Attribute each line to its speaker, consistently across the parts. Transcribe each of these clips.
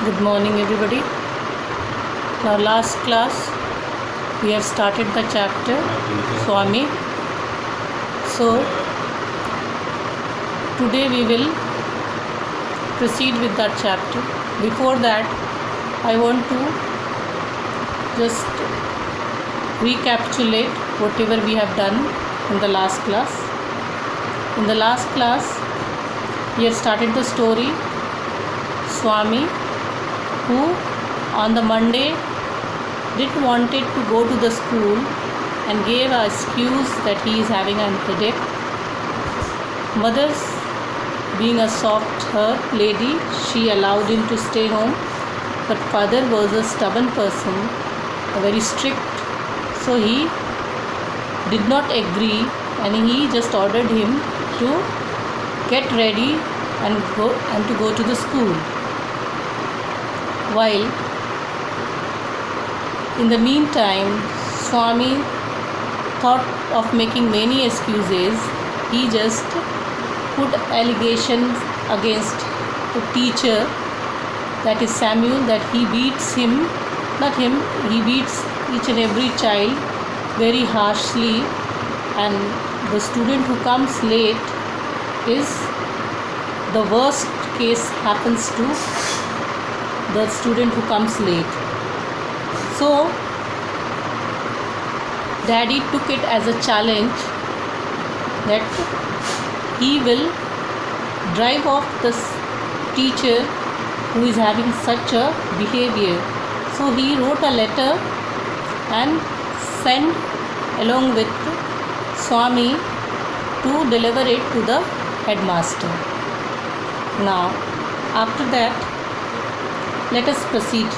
Speaker 1: Good morning, everybody. Now, last class we have started the chapter Swami. So, today we will proceed with that chapter. Before that, I want to just recapitulate whatever we have done in the last class. In the last class, we have started the story Swami, who on the Monday didn't wanted to go to the school and gave an excuse that he is having a headache. Mother's being a soft heart lady, she allowed him to stay home, but father was a stubborn person, very strict, so he did not agree and he just ordered him to get ready and to go to the school. While in the meantime, Swami thought of making many excuses. He just put allegations against the teacher, that is Samuel, that he beats him, not him, he beats each and every child very harshly, and the student who comes late is the worst case happens to the student who comes late. So Daddy took it as a challenge that he will drive off this teacher who is having such a behavior. So he wrote a letter and sent along with Swami to deliver it to the headmaster. Now, after that, let us proceed.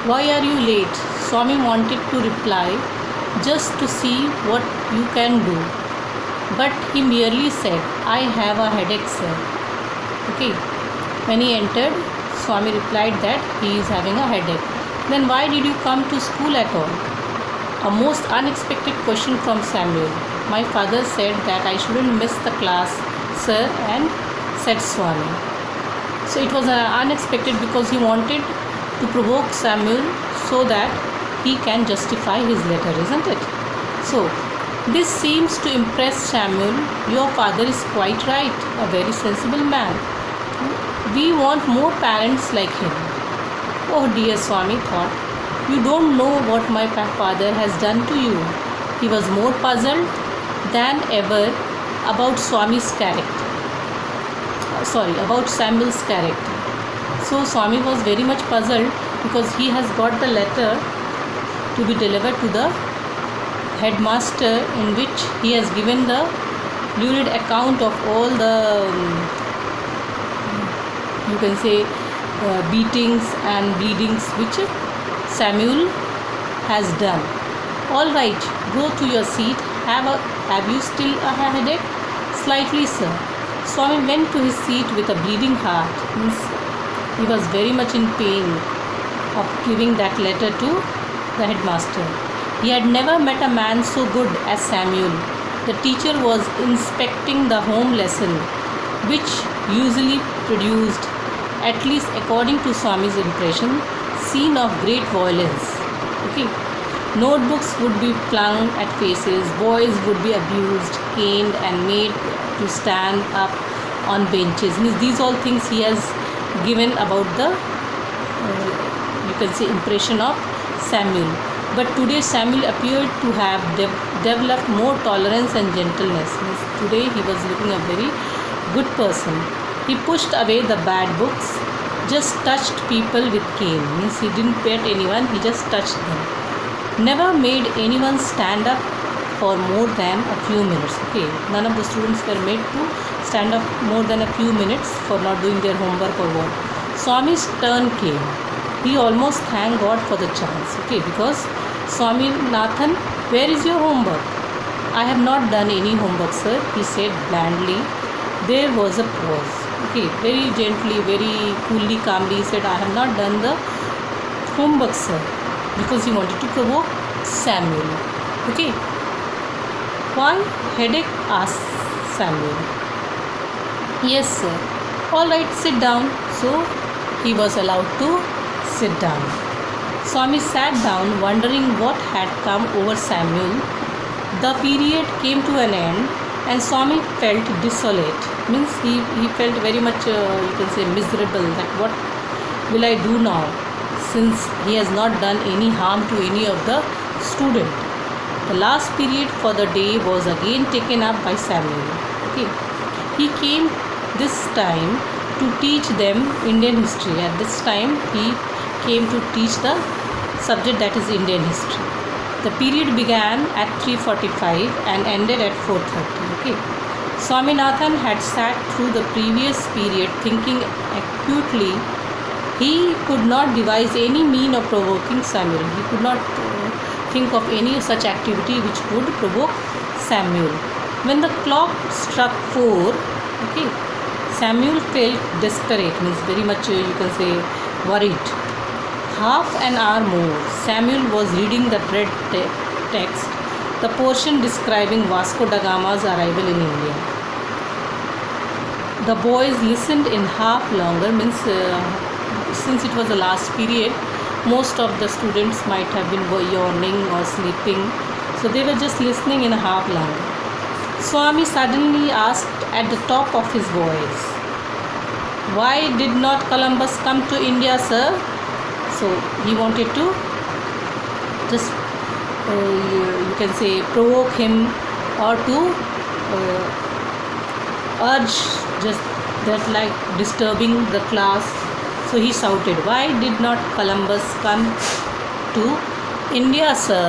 Speaker 1: Why are you late? Swami wanted to reply just to see what you can do. But he merely said, I have a headache, sir. Okay. When he entered, Swami replied that he is having a headache. Then why did you come to school at all? A most unexpected question from Samuel. My father said that I shouldn't miss the class, sir, and said Swami. So it was unexpected because he wanted to provoke Samuel so that he can justify his letter, isn't it? So this seems to impress Samuel. Your father is quite right, a very sensible man. We want more parents like him. Oh dear, Swami thought, you don't know what my father has done to you. He was more puzzled than ever about about Samuel's character. So Swami was very much puzzled because he has got the letter to be delivered to the headmaster, in which he has given the lurid account of all the you can say beatings and bleedings which Samuel has done. All right, go to your seat. Have you still a headache? Slightly, sir. Swami went to his seat with a bleeding heart. He was very much in pain of giving that letter to the headmaster. He had never met a man so good as Samuel. The teacher was inspecting the home lesson, which usually produced, at least according to Swami's impression, scene of great violence. Okay. Notebooks would be flung at faces, boys would be abused, caned and made to stand up on benches. These all things he has given about the you can say impression of Samuel. But today Samuel appeared to have developed more tolerance and gentleness. Today he was looking a very good person. He pushed away the bad books, just touched people with cane. He didn't pet anyone, he just touched them. Never made anyone stand up for more than a few minutes. Okay, none of the students were made to stand up more than a few minutes for not doing their homework or what. Swami's turn came. He almost thanked God for the chance. Okay, because Swami Nathan, where is your homework? I have not done any homework, sir, he said blandly. There was a pause. Okay, very gently, very coolly, calmly he said, I have not done the homework, sir, because he wanted to provoke Samuel. Okay. Why headache? Asked Samuel. Yes, sir. All right, sit down. So he was allowed to sit down. Swami sat down, wondering what had come over Samuel. The period came to an end, and Swami felt desolate. Means he felt very much, you can say, miserable. That what will I do now, since he has not done any harm to any of the student. The last period for the day was again taken up by Samuel. Okay, he came this time to teach them Indian history. At this time, he came to teach the subject, that is Indian history. The period began at 3:45 and ended at 4:30. Okay. Swaminathan had sat through the previous period thinking acutely. He could not devise any mean of provoking Samuel. He could not think of any such activity which would provoke Samuel. When the clock struck 4, okay, Samuel felt desperate, means very much, you can say, worried. Half an hour more, Samuel was reading the dread text, the portion describing Vasco da Gama's arrival in India. The boys listened in half longer, means since it was the last period, most of the students might have been yawning or sleeping, so they were just listening in a half longer. Swami suddenly asked at the top of his voice, "Why did not Columbus come to India, sir?" So he wanted to just, you can say, provoke him, or to urge, just that, like disturbing the class. So he shouted, "Why did not Columbus come to India, sir?"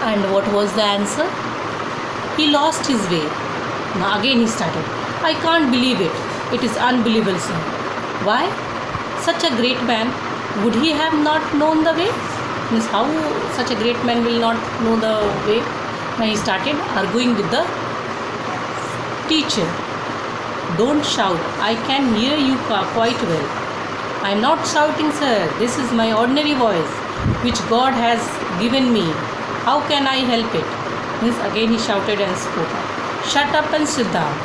Speaker 1: And what was the answer? "He lost his way." Now again he started, "I can't believe it. It is unbelievable, sir. Why? Such a great man, would he have not known the way?" Means how such a great man will not know the way? Now he started arguing with the teacher. "Don't shout. I can hear you quite well." "I am not shouting, sir. This is my ordinary voice, which God has given me. How can I help it?" Means again he shouted and spoke up. "Shut up and sit down."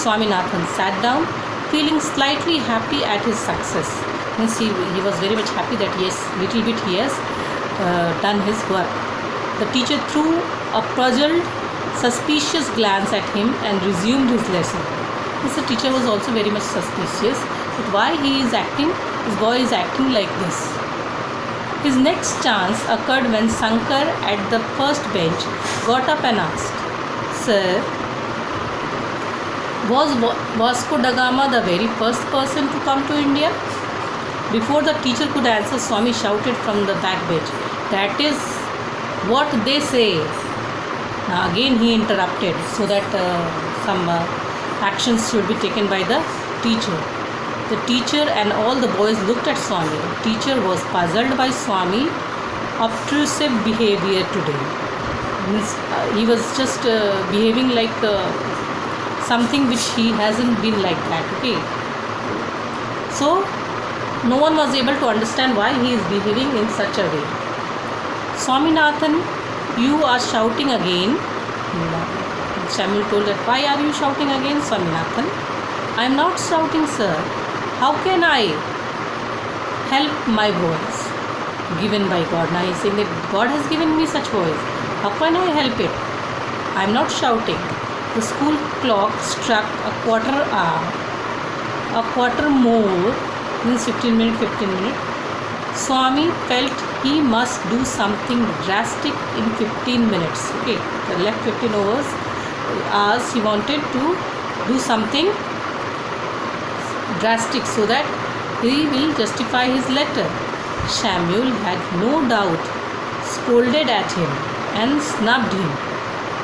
Speaker 1: Swaminathan sat down, feeling slightly happy at his success. Means he was very much happy that yes, little bit he has done his work. The teacher threw a puzzled, suspicious glance at him and resumed his lesson. The teacher was also very much suspicious that why his boy is acting like this. His next chance occurred when Shankar at the first bench got up and asked, "Sir, was Vasco da Gama the very first person to come to India?" Before the teacher could answer, Swami shouted from the back bench, "That is what they say." Now again he interrupted so that some actions should be taken by the teacher. The teacher and all the boys looked at Swami. The teacher was puzzled by Swami's obtrusive behavior today. Means, he was just behaving like something which he hasn't been like that. Okay. So no one was able to understand why he is behaving in such a way. "Swaminathan, you are shouting again." Samuel told that, "Why are you shouting again, Swaminathan?" "I am not shouting, sir. How can I help my voice given by God?" Now he is saying that God has given me such voice. How can I help it? I am not shouting. The school clock struck a quarter hour. A quarter more means 15 minutes. Swami felt he must do something drastic in 15 minutes. Okay, the left 15 hours he wanted to do something drastic so that he will justify his letter. Samuel had no doubt scolded at him and snubbed him,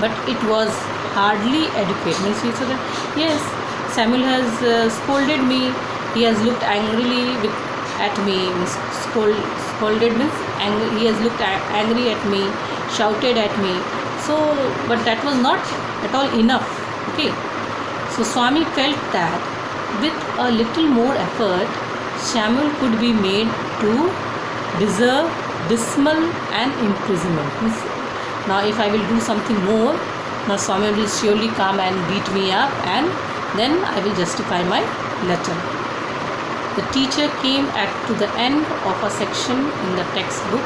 Speaker 1: but it was hardly adequate. Means he said that, "Yes, Samuel has scolded me. He has looked angrily at me." Scolded means he has looked angry at me, shouted at me. So, but that was not at all enough. Okay. So Swami felt that with a little more effort, Samuel could be made to deserve dismal and imprisonment. Now if I will do something more, now Swami will surely come and beat me up and Then I will justify my letter. The teacher came to the end of a section in the textbook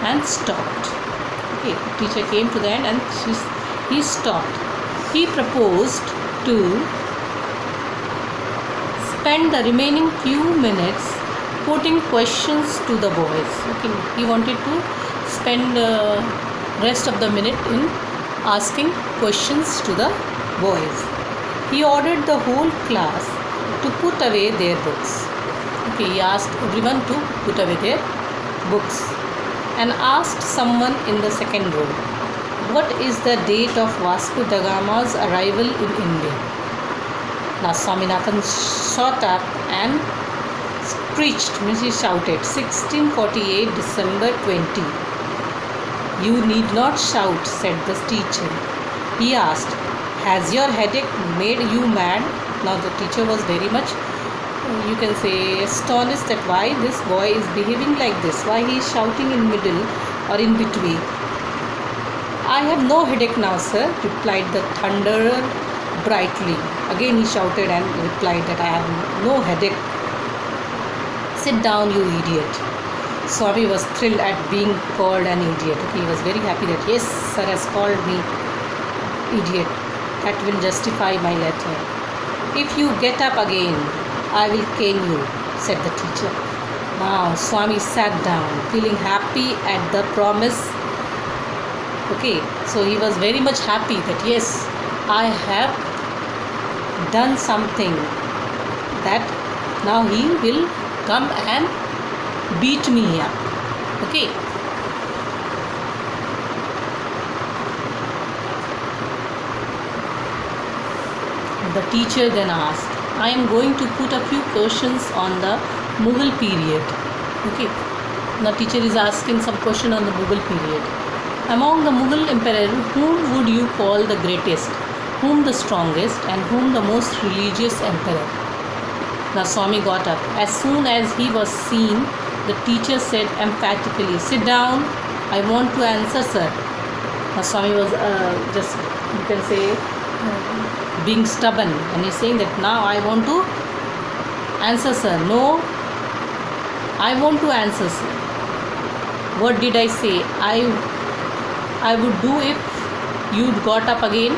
Speaker 1: and stopped. Okay, the teacher came to the end and he stopped. He proposed to spend the remaining few minutes putting questions to the boys. Okay, he wanted to spend the rest of the minute in asking questions to the boys. He ordered the whole class to put away their books. Okay, he asked everyone to put away their books and asked someone in the second row, what is the date of Vasco da Gama's arrival in India? Now Swaminathan shot up and screeched, means he shouted, 1648 December 20. You need not shout, said the teacher. He asked, has your headache made you mad? Now the teacher was very much, you can say, astonished at why this boy is behaving like this, why he is shouting in middle or in between. I have no headache now, sir, replied the thunderer brightly. Again he shouted and replied that I have no headache. Sit down, you idiot. Swami was thrilled at being called an idiot. He was very happy that yes, sir has called me idiot. That will justify my letter. If you get up again, I will cane you, said the teacher. Now Swami sat down, feeling happy at the promise. Okay, so he was very much happy that yes, I have done something that now he will come and beat me up. Okay. The teacher then asked, I am going to put a few questions on the Mughal period. Okay. The teacher is asking some question on the Mughal period. Among the Mughal emperors, whom would you call the greatest, whom the strongest, and whom the most religious emperor? Now Swami got up. As soon as he was seen, the teacher said emphatically, sit down, I want to answer, sir. Now Swami was just, you can say, being stubborn, and he's saying that now I want to answer, sir. No, I want to answer, sir. What did I say? I would do if you'd got up again.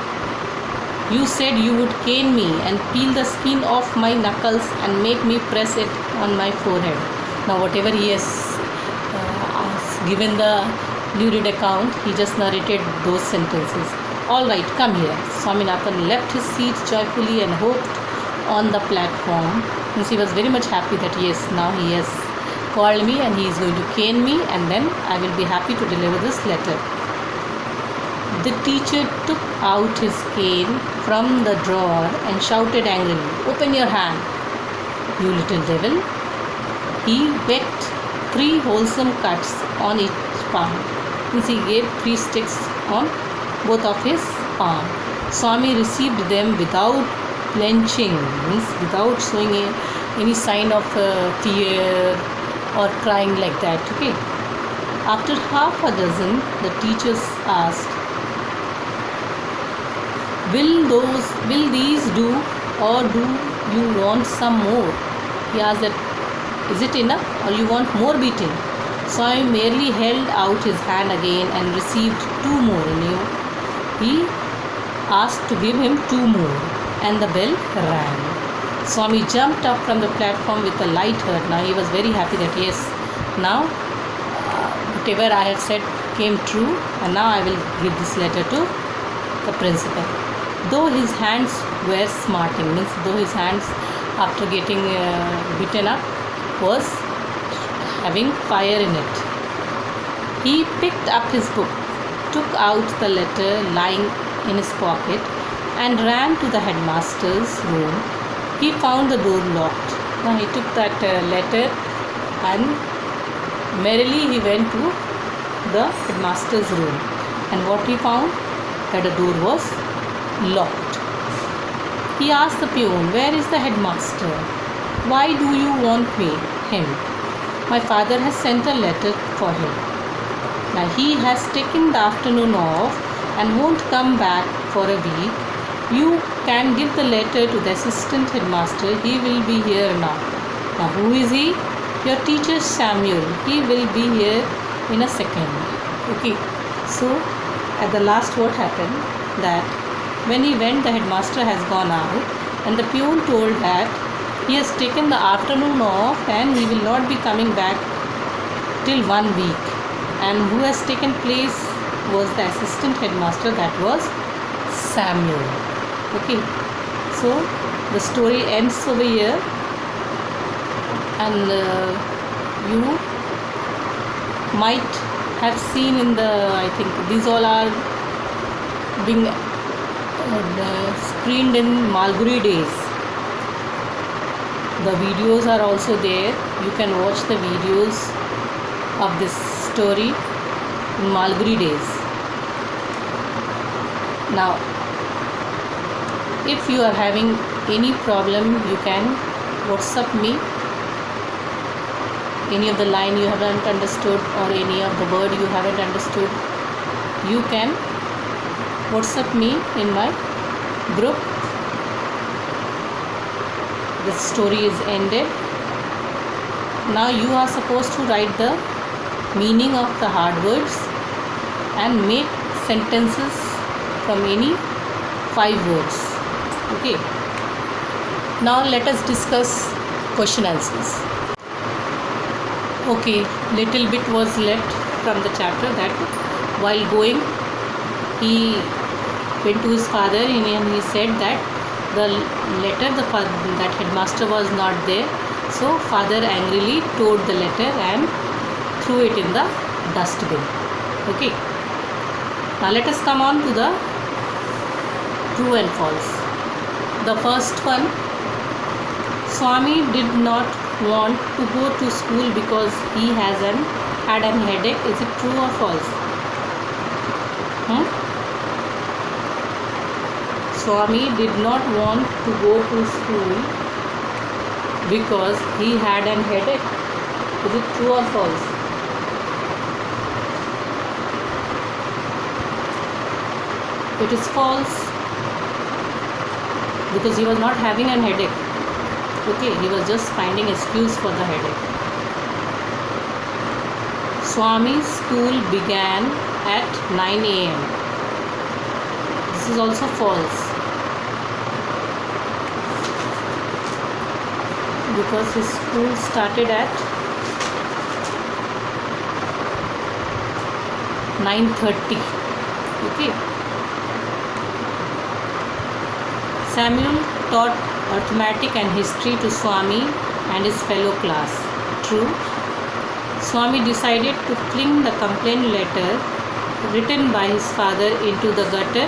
Speaker 1: You said you would cane me and peel the skin off my knuckles and make me press it on my forehead. Now whatever he has given the lurid account, he just narrated those sentences. Alright, come here. Swaminathan left his seat joyfully and hopped on the platform. Since he was very much happy that yes, now he has called me and he is going to cane me, and then I will be happy to deliver this letter. The teacher took out his cane from the drawer and shouted angrily, open your hand, you little devil. He begged 3 wholesome cuts on each palm. Since he gave 3 sticks on both of his palm. Swami received them without flinching, means without showing any sign of fear or crying like that. Okay. After half a dozen, the teachers asked, Will these do, or do you want some more? He asked that, is it enough or you want more beating? Swami merely held out his hand again and received 2 more. He asked to give him 2 more, and the bell rang. Swami jumped up from the platform with a light heart. Now he was very happy that yes, now whatever I had said came true, and now I will give this letter to the principal. Though his hands were smarting, means though his hands after getting beaten up was having fire in it. He picked up his book, took out the letter lying in his pocket, and ran to the headmaster's room. He found the door locked. Now he took that letter and merrily he went to the headmaster's room. And what he found? That the door was locked. He asked the peon, where is the headmaster? Why do you want him? My father has sent a letter for him. Now he has taken the afternoon off and won't come back for a week. You can give the letter to the assistant headmaster. He will be here now. Now, who is he? Your teacher Samuel. He will be here in a second. Okay. So, at the last, what happened? That when he went, the headmaster has gone out, and the peon told that he has taken the afternoon off and he will not be coming back till 1 week. And who has taken place was the assistant headmaster, that was Samuel. Okay, so the story ends over here, and you might have seen in the, I think these all are being screened in Malgudi days. The videos are also there. You can watch the videos of this story in Malgudi days. Now, if you are having any problem, you can WhatsApp me. Any of the line you haven't understood or any of the word you haven't understood, you can WhatsApp me in my group. The story is ended. Now you are supposed to write the meaning of the hard words and make sentences from any 5 words. Okay. Now let us discuss question answers. Okay, little bit was left from the chapter, that while going he went to his father and he said that the letter, that headmaster was not there. So father angrily tore the letter and threw it in the dustbin. Okay. Now let us come on to the true and false. The first one, Swami did not want to go to school because he had an headache. Is it true or false? Swami did not want to go to school because he had an headache. Is it true or false? It is false, because he was not having an headache. Okay, he was just finding excuse for the headache. Swami's school began at 9 a.m. This is also false, because his school started at 9:30. Okay. Samuel taught arithmetic and history to Swami and his fellow class. True. Swami decided to fling the complaint letter written by his father into the gutter.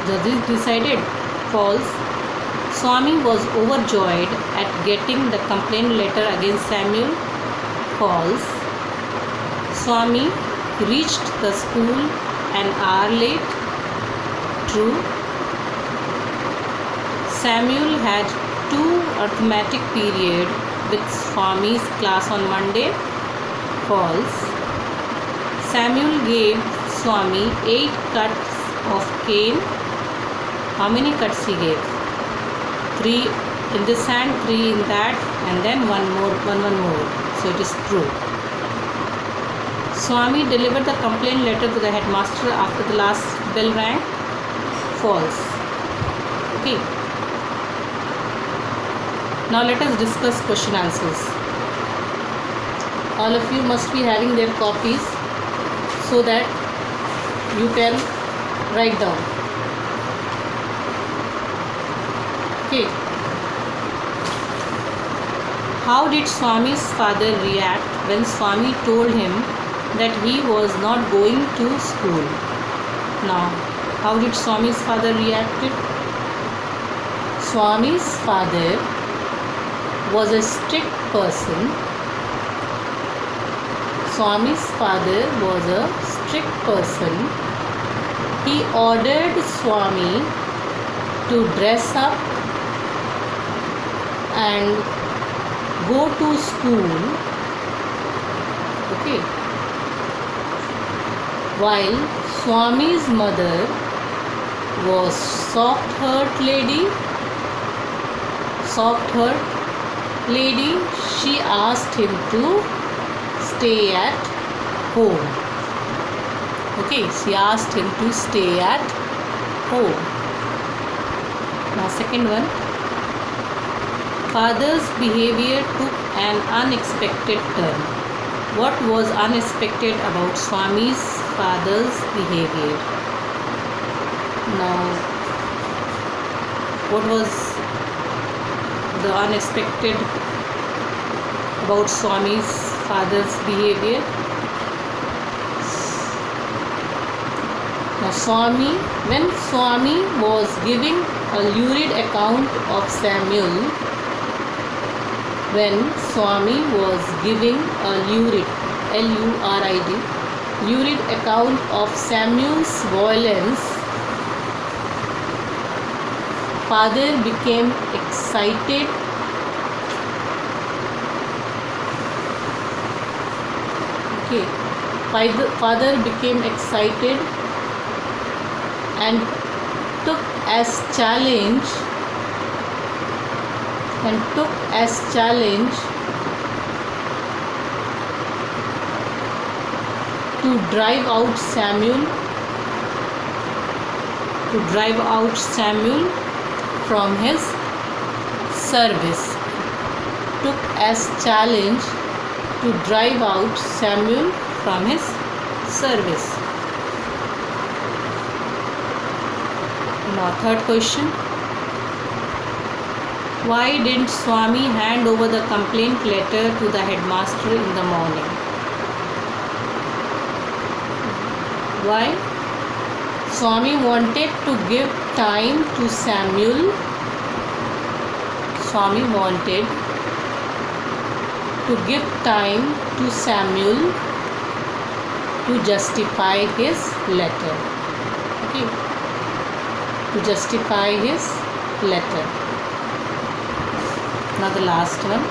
Speaker 1: Judges decided. False. Swami was overjoyed at getting the complaint letter against Samuel. False. Swami reached the school an hour late. True. Samuel had 2 arithmetic period with Swami's class on Monday. False. Samuel gave Swami 8 cuts of cane. How many cuts he gave? 3 in this hand, 3 in that, and then one more. So it is true. Swami delivered the complaint letter to the headmaster after the last bell rang. False. Okay. Now let us discuss question answers. All of you must be having their copies so that you can write down. Okay. How did Swami's father react when Swami told him that he was not going to school? Now, how did Swami's father reacted? Swami's father was a strict person. Swami's father was a strict person. He ordered Swami to dress up and go to school. Okay. While Swami's mother was soft-heart lady. She asked him to stay at home. Okay, she asked him to stay at home. Now second one. Father's behavior took an unexpected turn. What was unexpected about Swami's father's behavior? Now, what was the unexpected about Swami's father's behavior? Now, when Swami was giving a lurid account of Samuel, lurid account of Samuel's violence, father became excited and took as challenge to drive out Samuel from his service. Took as challenge to drive out Samuel from his service. Now third question. Why didn't Swami hand over the complaint letter to the headmaster in the morning? Why? Swami wanted to give time to Samuel. To justify his letter. Okay. To justify his letter. Now the last one.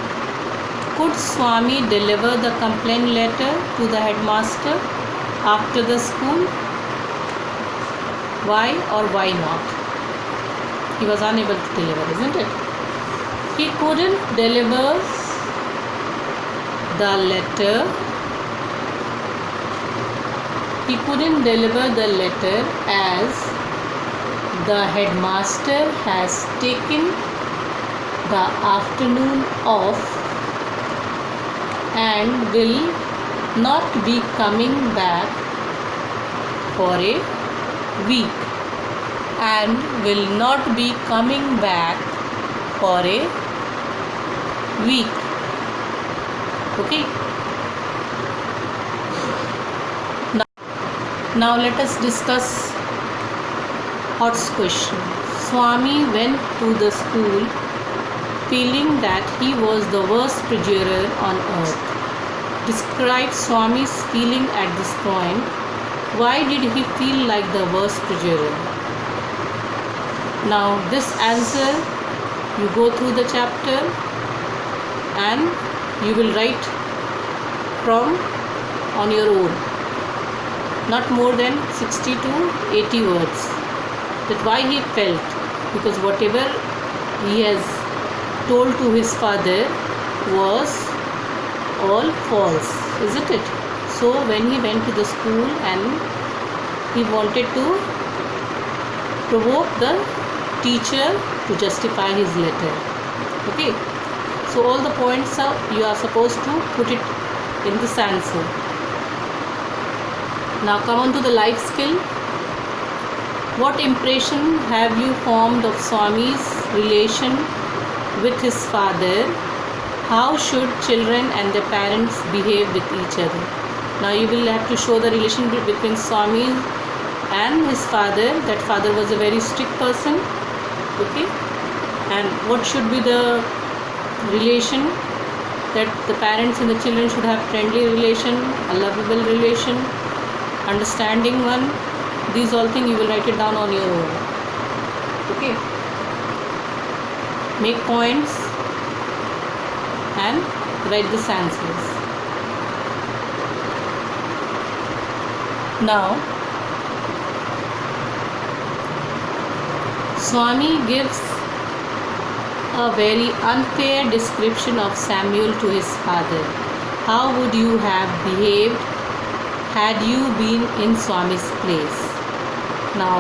Speaker 1: Could Swami deliver the complaint letter to the headmaster after the school? Why or why not? He was unable to deliver, isn't it? He couldn't deliver the letter. As the headmaster has taken the afternoon off and will not be coming back for a week. Okay. Now let us discuss Hott's question. Swami went to the school feeling that he was the worst prejurer on earth. Describe Swami's feeling at this point. Why did he feel like the worst prejurer? Now this answer, you go through the chapter and you will write on your own. Not more than 60 to 80 words. That why he felt, because whatever he has told to his father was all false, isn't it? So when he went to the school and he wanted to provoke the teacher to justify his letter. Okay. So all the points you are supposed to put it in this answer. Now come on to the life skill. What impression have you formed of Swami's relation with his father? How should children and their parents behave with each other? Now you will have to show the relation between Swami and his father. That father was a very strict person. Okay. And what should be the relation? That the parents and the children should have friendly relation, a lovable relation, understanding one. These all things you will write it down on your own. Okay. Make points and write the answers. Now Swami gives a very unfair description of Samuel to his father. How would you have behaved had you been in Swami's place? Now,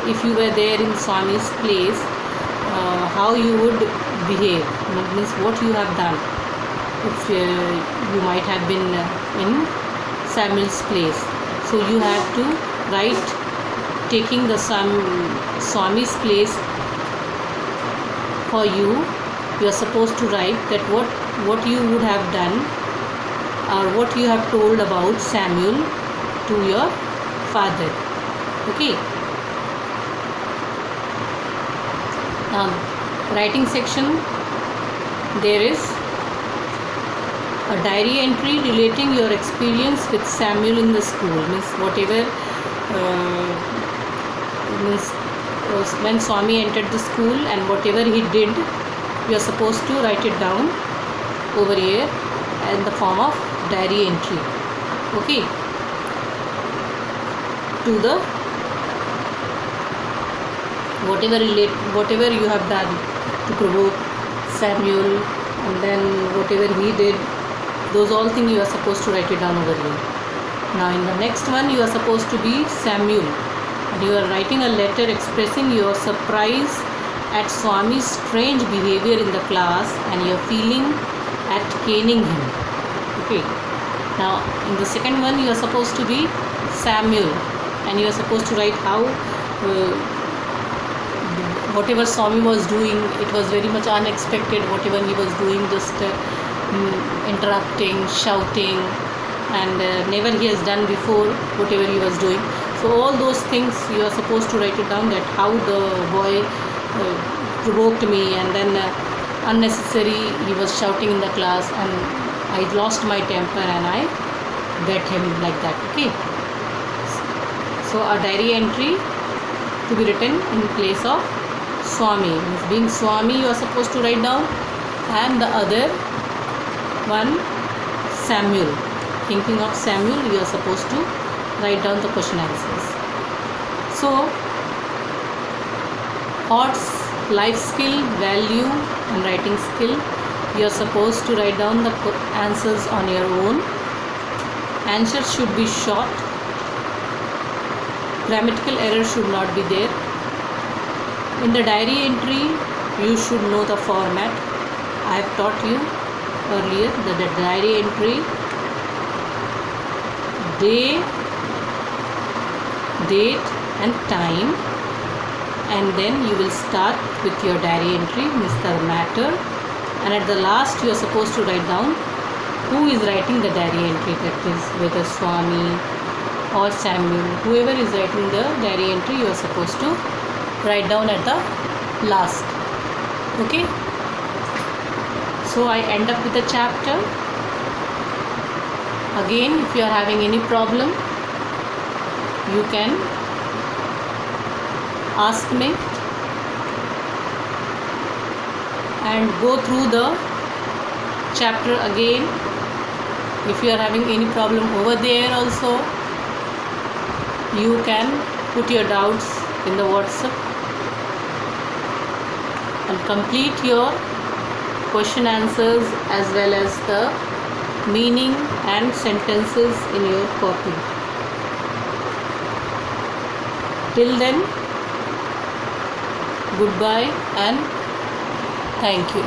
Speaker 1: if you were there in Swami's place, how you would behave? Means what you have done. If you might have been in Samuel's place, so you have to write, taking the Swami's place for you. You are supposed to write that what you would have done, or what you have told about Samuel to your father. Okay. Writing section, there is a diary entry relating your experience with Samuel in the school. Means whatever when Swami entered the school and whatever he did, you are supposed to write it down over here in the form of diary entry. Okay. To the whatever you have done to provoke Samuel, and then whatever he did, those all things you are supposed to write it down over here. Now in the next one, you are supposed to be Samuel, and you are writing a letter expressing your surprise at Swami's strange behavior in the class and your feeling at caning him. Okay. Now in the second one, you are supposed to be Samuel, and you are supposed to write how whatever Swami was doing, it was very much unexpected. Whatever he was doing, just interrupting, shouting, and never he has done before whatever he was doing. So all those things you are supposed to write it down, that how the boy provoked me, and then unnecessary he was shouting in the class, and I lost my temper and I bet him like that. Okay. So a diary entry to be written in place of Swami. Being Swami, you are supposed to write down, and the other one Samuel. Thinking of Samuel, you are supposed to write down the question answers. So thoughts, life skill, value, and writing skill, you are supposed to write down the answers on your own. Answers should be short. Grammatical error should not be there. In the diary entry, you should know the format. I have taught you earlier that the diary entry, day, date and time, and then you will start with your diary entry, Mr. Matter, and at the last you are supposed to write down who is writing the diary entry, that is whether Swami or Samuel, whoever is writing the diary entry, you are supposed to write down at the last. Okay. So I end up with the chapter. Again, if you are having any problem, you can ask me and go through the chapter again. If you are having any problem over there also, you can put your doubts in the WhatsApp and complete your question answers as well as the meaning and sentences in your copy. Till then, goodbye and thank you.